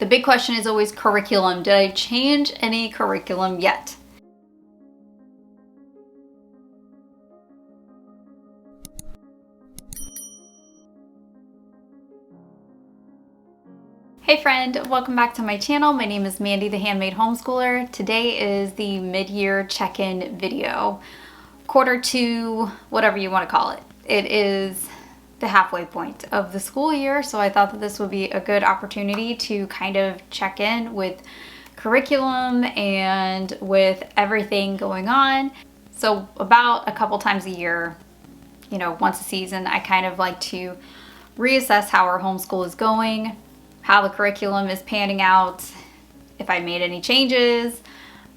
The big question is always curriculum. Did I change any curriculum yet? Hey friend, welcome back to my channel. My name is Mandy, the Handmade Homeschooler. Today is the mid-year check-in video. Quarter two, whatever you want to call it. It is the halfway point of the school year, so I thought that this would be a good opportunity to kind of check in with curriculum and with everything going on. So about a couple times a year, once a season, I kind of like to reassess how our homeschool is going, how the curriculum is panning out, if I made any changes,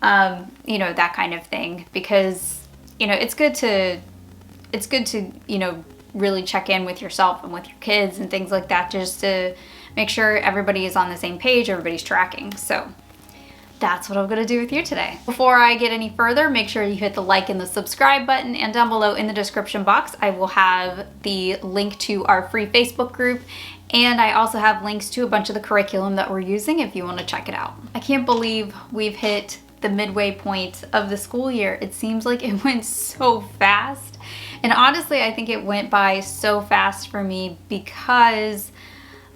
that kind of thing, because it's good to really check in with yourself and with your kids and things like that, just to make sure everybody is on the same page, everybody's tracking. So that's what I'm gonna do with you today. Before I get any further, make sure you hit the like and the subscribe button, and down below in the description box, I will have the link to our free Facebook group, and I also have links to a bunch of the curriculum that we're using if you wanna check it out. I can't believe we've hit the midway point of the school year. It seems like it went so fast. And honestly, I think it went by so fast for me because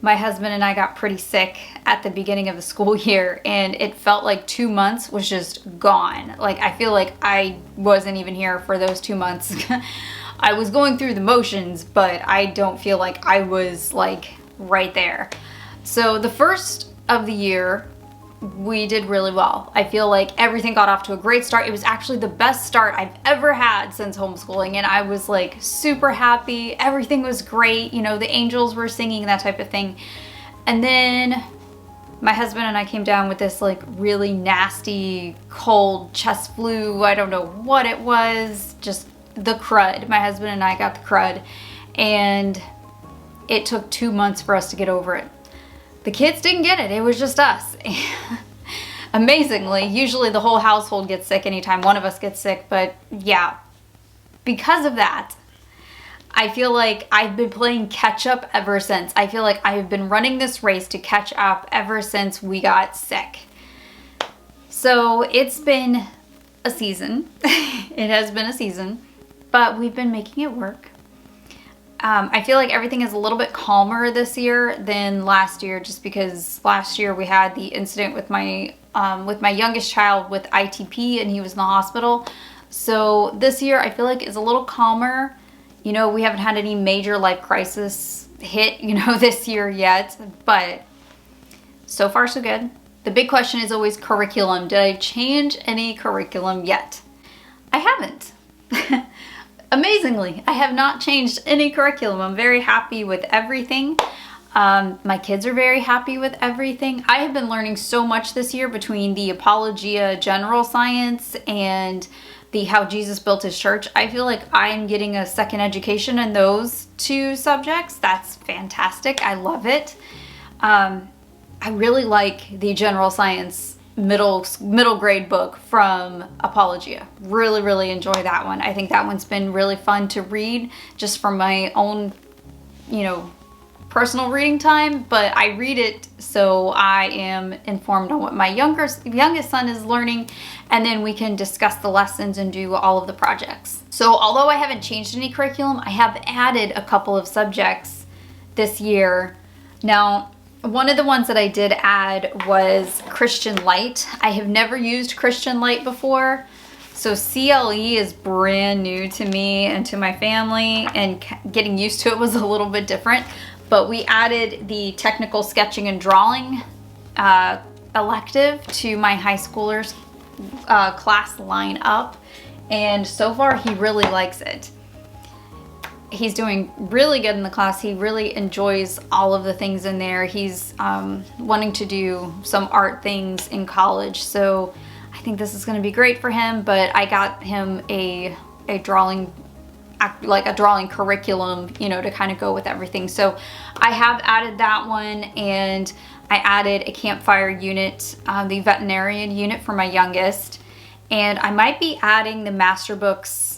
my husband and I got pretty sick at the beginning of the school year, and it felt like 2 months was just gone. Like, I feel like I wasn't even here for those 2 months. I was going through the motions, but I don't feel like I was like right there. So the first of the year, we did really well. I feel like everything got off to a great start. It was actually the best start I've ever had since homeschooling, and I was like super happy. Everything was great. The angels were singing, that type of thing. And then my husband and I came down with this like really nasty cold chest flu. I don't know what it was, just the crud. My husband and I got the crud, and it took 2 months for us to get over it. The kids didn't get it. It was just us. Amazingly, usually the whole household gets sick anytime one of us gets sick, but yeah, because of that, I feel like I've been playing catch up ever since. I feel like I've been running this race to catch up ever since we got sick. So it's been a season. It has been a season, but we've been making it work. I feel like everything is a little bit calmer this year than last year, just because last year we had the incident with my youngest child with ITP, and he was in the hospital. So this year I feel like is a little calmer. We haven't had any major life crisis hit, this year yet, but so far so good. The big question is always curriculum. Did I change any curriculum yet? I haven't. Amazingly, I have not changed any curriculum. I'm very happy with everything. My kids are very happy with everything. I have been learning so much this year between the Apologia General Science and the How Jesus Built His Church. I feel like I'm getting a second education in those two subjects. That's fantastic. I love it. I really like the General Science middle grade book from Apologia. Really enjoy that one. I think that one's been really fun to read just from my own, personal reading time, but I read it so I am informed on what my youngest son is learning, and then we can discuss the lessons and do all of the projects. So although I haven't changed any curriculum, I have added a couple of subjects this year. Now, one of the ones that I did add was Christian Light. I have never used Christian Light before, so CLE is brand new to me and to my family, and getting used to it was a little bit different. But we added the technical sketching and drawing elective to my high schooler's class lineup, and so far he really likes it. He's doing really good in the class. He really enjoys all of the things in there. He's wanting to do some art things in college, so I think this is going to be great for him. But I got him a drawing curriculum, to kind of go with everything. So I have added that one, and I added a campfire unit, the veterinarian unit for my youngest, and I might be adding the master books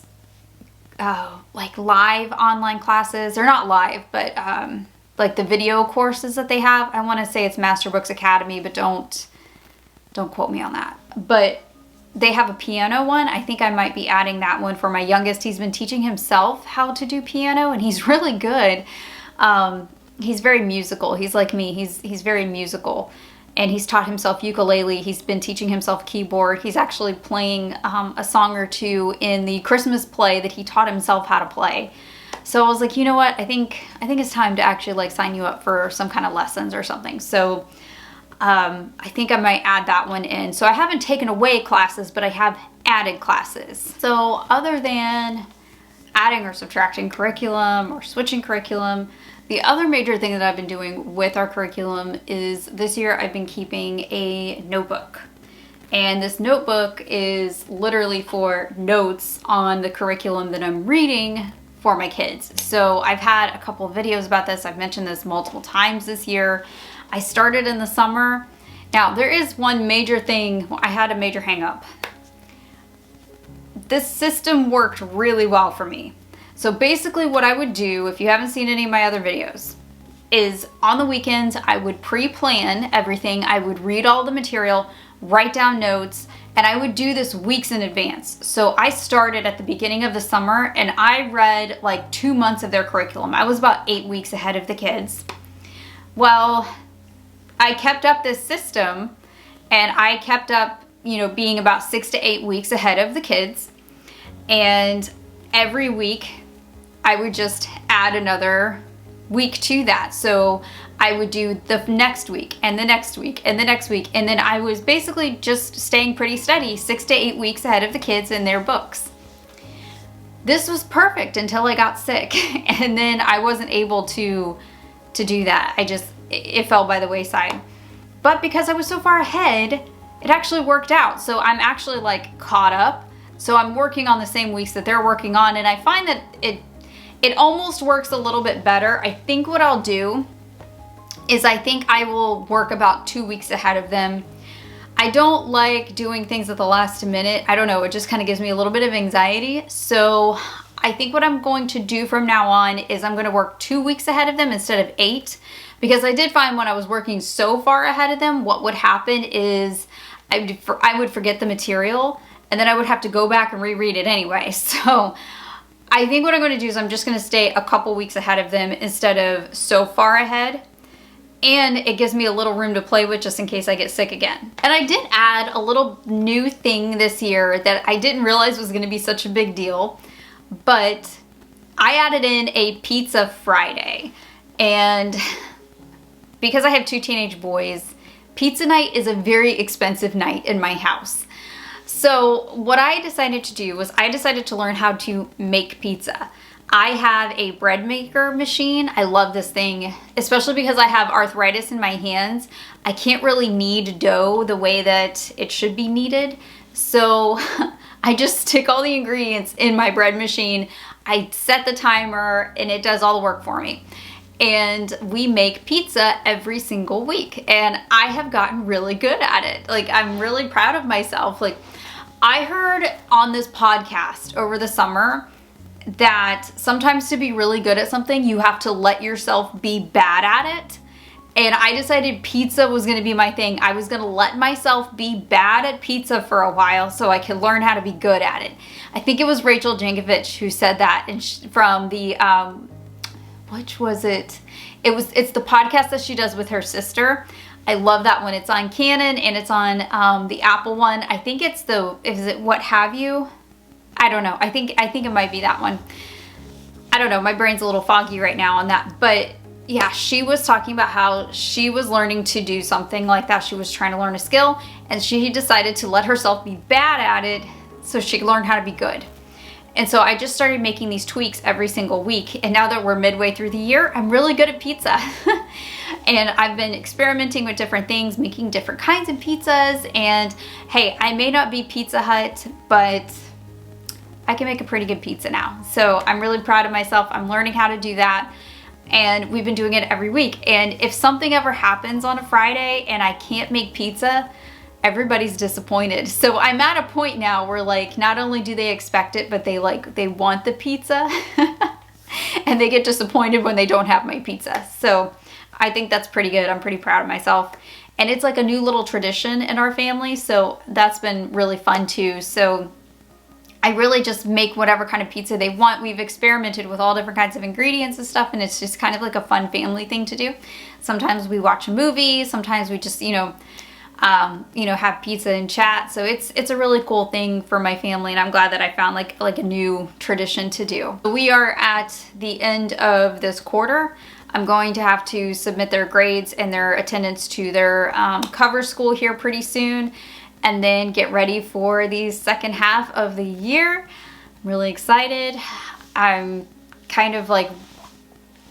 like live online classes. They're not live, but like the video courses that they have. I want to say it's Masterbooks Academy, but don't quote me on that. But they have a piano one. I think I might be adding that one for my youngest. He's been teaching himself how to do piano, and he's really good. He's very musical. He's like me. He's very musical. And he's taught himself ukulele. He's been teaching himself keyboard. He's actually playing a song or two in the Christmas play that he taught himself how to play. So I was like, you know what? I think it's time to actually like sign you up for some kind of lessons or something. So I think I might add that one in. So I haven't taken away classes, but I have added classes. So other than adding or subtracting curriculum or switching curriculum, the other major thing that I've been doing with our curriculum is this year I've been keeping a notebook. And this notebook is literally for notes on the curriculum that I'm reading for my kids. So I've had a couple of videos about this. I've mentioned this multiple times this year. I started in the summer. Now there is one major thing. I had a major hang up. This system worked really well for me. So basically what I would do, if you haven't seen any of my other videos, is on the weekends I would pre-plan everything. I would read all the material, write down notes, and I would do this weeks in advance. So I started at the beginning of the summer and I read like 2 months of their curriculum. I was about 8 weeks ahead of the kids. Well, I kept up this system and I kept up, being about 6 to 8 weeks ahead of the kids. And every week I would just add another week to that. So I would do the next week and the next week and the next week. And then I was basically just staying pretty steady 6 to 8 weeks ahead of the kids in their books. This was perfect until I got sick. And then I wasn't able to do that. It fell by the wayside. But because I was so far ahead, it actually worked out. So I'm actually like caught up. So I'm working on the same weeks that they're working on. And I find that it almost works a little bit better. I think what I'll do is I think I will work about 2 weeks ahead of them. I don't like doing things at the last minute. I don't know, it just kind of gives me a little bit of anxiety. So I think what I'm going to do from now on is I'm going to work 2 weeks ahead of them instead of 8. Because I did find when I was working so far ahead of them, what would happen is I would forget the material and then I would have to go back and reread it anyway. So I think what I'm going to do is I'm just going to stay a couple weeks ahead of them instead of so far ahead. And it gives me a little room to play with just in case I get sick again. And I did add a little new thing this year that I didn't realize was going to be such a big deal. But I added in a Pizza Friday. And because I have 2 teenage boys, pizza night is a very expensive night in my house. So what I decided to do was I decided to learn how to make pizza. I have a bread maker machine. I love this thing, especially because I have arthritis in my hands. I can't really knead dough the way that it should be kneaded. So I just stick all the ingredients in my bread machine. I set the timer and it does all the work for me. And we make pizza every single week. And I have gotten really good at it. Like, I'm really proud of myself. Like, I heard on this podcast over the summer that sometimes to be really good at something, you have to let yourself be bad at it. And I decided pizza was going to be my thing. I was going to let myself be bad at pizza for a while so I could learn how to be good at it. I think it was Rachel Jankovic who said that, and from the which was it? It's the podcast that she does with her sister. I love that one. It's on Canon and it's on the Apple one. I think it's is it What Have You? I don't know. I think it might be that one. I don't know. My brain's a little foggy right now on that. But yeah, she was talking about how she was learning to do something like that. She was trying to learn a skill and she decided to let herself be bad at it so she could learn how to be good. And so I just started making these tweaks every single week. And now that we're midway through the year, I'm really good at pizza. And I've been experimenting with different things, making different kinds of pizzas. And hey, I may not be Pizza Hut, but I can make a pretty good pizza now. So I'm really proud of myself. I'm learning how to do that. And we've been doing it every week. And if something ever happens on a Friday and I can't make pizza, everybody's disappointed. So I'm at a point now where, like, not only do they expect it, but they want the pizza. and they get disappointed when they don't have my pizza. So I think that's pretty good. I'm pretty proud of myself. And it's like a new little tradition in our family, so that's been really fun too. So I really just make whatever kind of pizza they want. We've experimented with all different kinds of ingredients and stuff, and it's just kind of like a fun family thing to do. Sometimes we watch a movie, sometimes we just, have pizza and chat. So it's a really cool thing for my family, and I'm glad that I found like a new tradition to do. We are at the end of this quarter. I'm going to have to submit their grades and their attendance to their cover school here pretty soon, and then get ready for the second half of the year. I'm really excited. I'm kind of like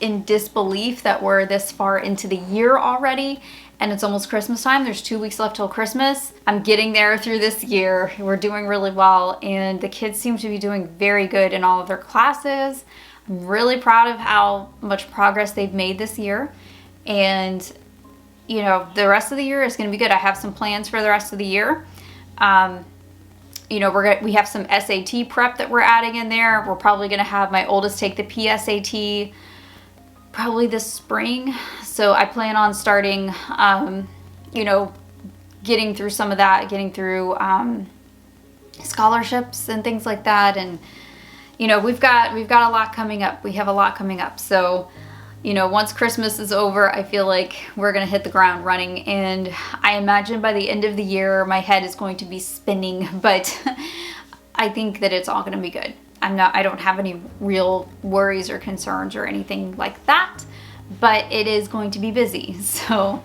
in disbelief that we're this far into the year already, and it's almost Christmas time. There's 2 weeks left till Christmas. I'm getting there through this year. We're doing really well, and the kids seem to be doing very good in all of their classes. I'm really proud of how much progress they've made this year, and the rest of the year is going to be good. I have some plans for the rest of the year. We have some SAT prep that we're adding in there. We're probably going to have my oldest take the PSAT probably this spring. So I plan on starting, getting through some of that, getting through scholarships and things like that. And we've got a lot coming up. We have a lot coming up. So, once Christmas is over, I feel like we're going to hit the ground running. And I imagine by the end of the year, my head is going to be spinning, but I think that it's all going to be good. I don't have any real worries or concerns or anything like that, but it is going to be busy. So,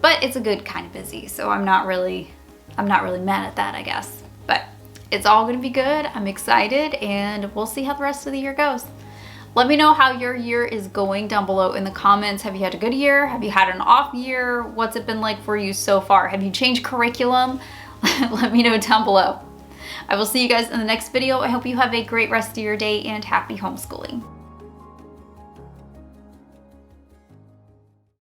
but it's a good kind of busy. So I'm not really mad at that, I guess. But it's all going to be good. I'm excited, and we'll see how the rest of the year goes. Let me know how your year is going down below in the comments. Have you had a good year? Have you had an off year? What's it been like for you so far? Have you changed curriculum? Let me know down below. I will see you guys in the next video. I hope you have a great rest of your day, and happy homeschooling.